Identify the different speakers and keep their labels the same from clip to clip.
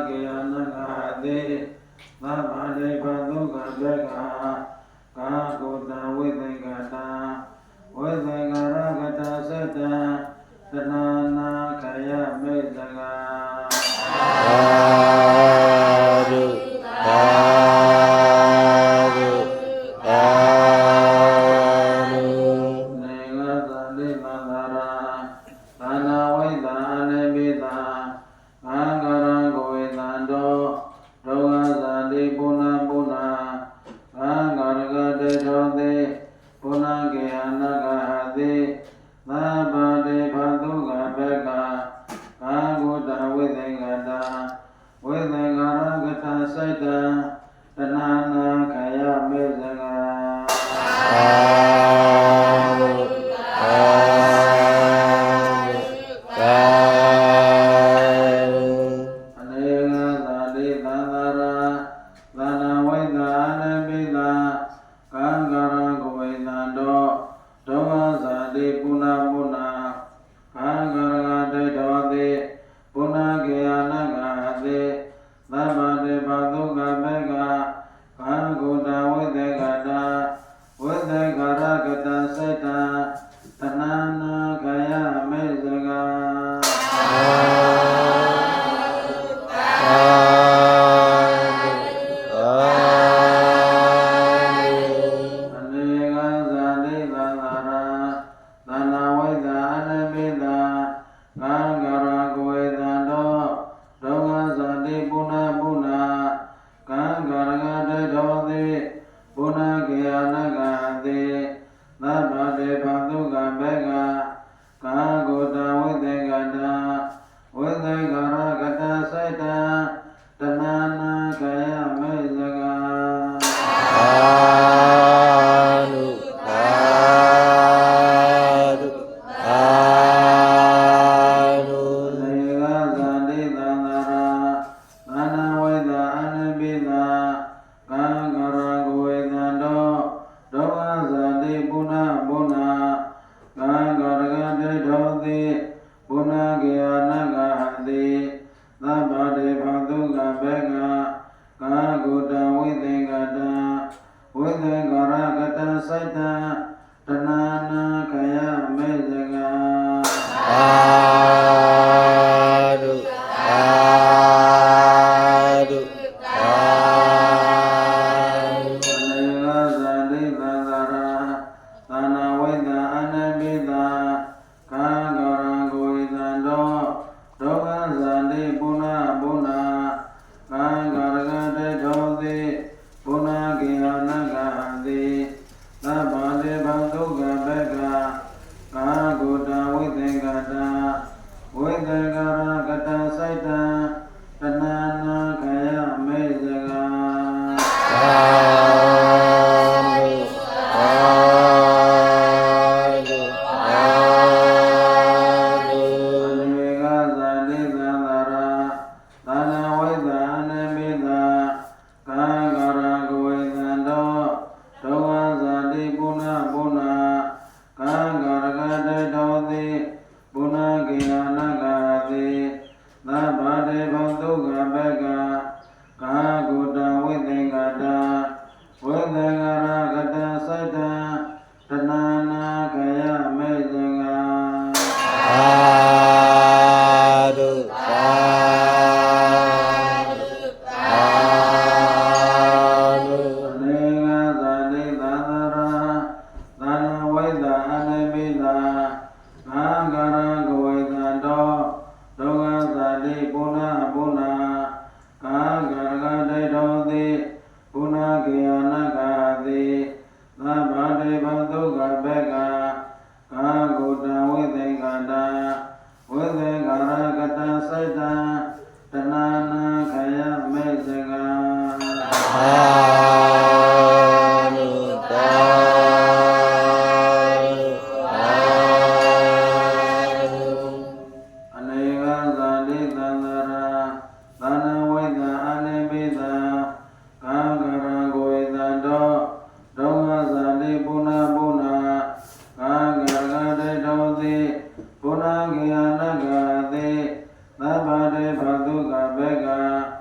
Speaker 1: ke anagate Nabade Paduka Beka Kakuta Videngata Videngaragata Seta Tanana Kaya Medaga Adu Adu Adu Negata Dinadara Tana Vaida Anebida Angara Govinando Doga Zadi Puna Puna Angaragade Jode Puna Gyanagahadi Nabade Paduga Beka Kaguta Videngata Videngaragata Saita Tanana Kaya Mezaga Nabade Paduka Beka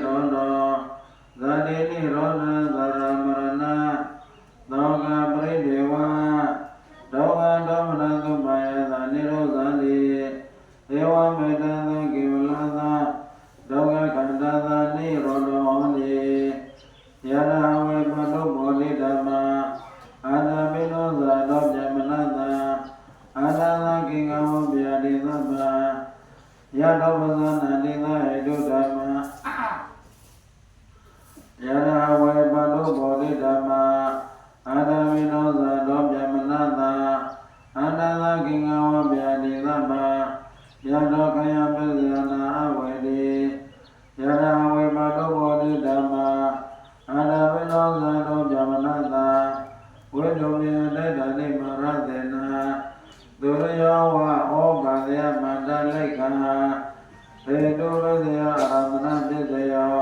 Speaker 1: ရောတောဇာတိနိရောဓသရမရဏသောကပရိဒေဝဒောကဒေါမနသုပါယသာနိရောဇာတိဧဝမေတ္တသကိဝလသဒုက္ခခန္ဓာသာနိရောဓဟောတိယရဝေပတုဘောဓိဓမ္မာအာတပိနောဇာတောပြမနတအာသာသကိငဝဗျာတိသဗ္ဗယတောပဇာနန္တိသဟေတုဓမ္မာယရဝေပတုဘောဓိဓမ္မာအာတပိနောဇာတောပြမနတအာသာသကိငဝဗျာတိသဗ္ဗယတောခယပဇာနာအဝေတိယရဝေပတုဘောဓိဓမ္မာအာတပိနောဇာတောပြမနတဝိတုမြေတတနိမရသေနသူရယောဝဩဘာဇယမန္တလိက္ခာသေတုရဇယအာမနပစ္စယော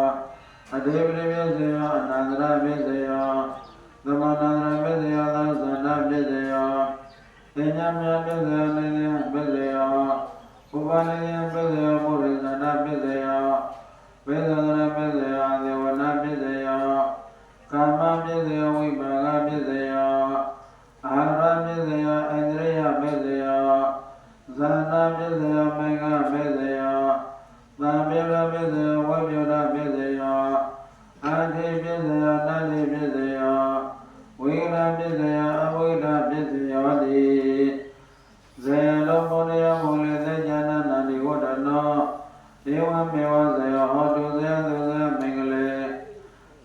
Speaker 1: အတေပရိပစ္စယောအနန္တရပစ္စယောသမန္တရပစ္စယောသဇန္တပစ္စယောပညာမြပစ္စယောနိယပစ္စယောဥပနိယပစ္စယောပုရိသနာပစ္စယောဝိသန္တရပစ္စယောသေဝနာပစ္စယောကာမပစ္စယောဝိပါကပစ္စယောအာရပစ္စယောဣန္ဒြိယပစ္စယောဇာနာပစ္စယောမေဃပစ္စယောသံပြေရပစ္စယောဝိပယရပစ္စယောအာတိပစ္စယောနန္တိပစ္စယောဝိရပစ္စယောအဝိဒပစ္စယောတိဇေလောမောနယမောလေသေဉာဏနာတိဝဒနောဧဝမေဝဇယောဟောတုဇေသုဇေမင်္ဂလေ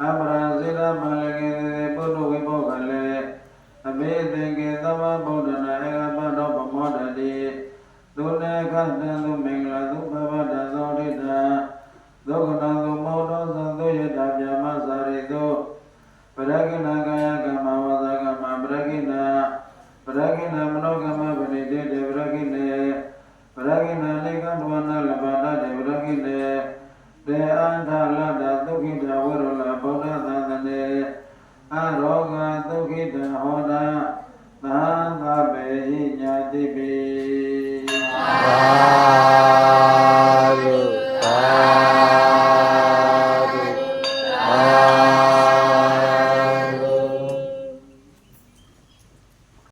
Speaker 1: အပရာဇိရမလကေသေပုတ္တဝိဘောကလေအဘေသင်္ကေသမဗုဒ္ဓနာဧကပတောပမောတတိသုနေခတံသုမင်္ဂလာသုဘဗတံသောရိတံဒုက္ခတံသုမောတောသံသုယတဗျာမစာရိတုပရကိဏကာယကမ္မဝဇကမ္မပရကိဏမနောကမ္မပဏိတေတေပရကိဏပရကိဏနိကတဝနာလဘာတတေပရကိဏတေအန္ထလတ္တသုခိတဝိရောလဗုဒ္ဓသန္တနေအရောဂသုခိတဟောတာသံဃာပေဟိညာတိပိ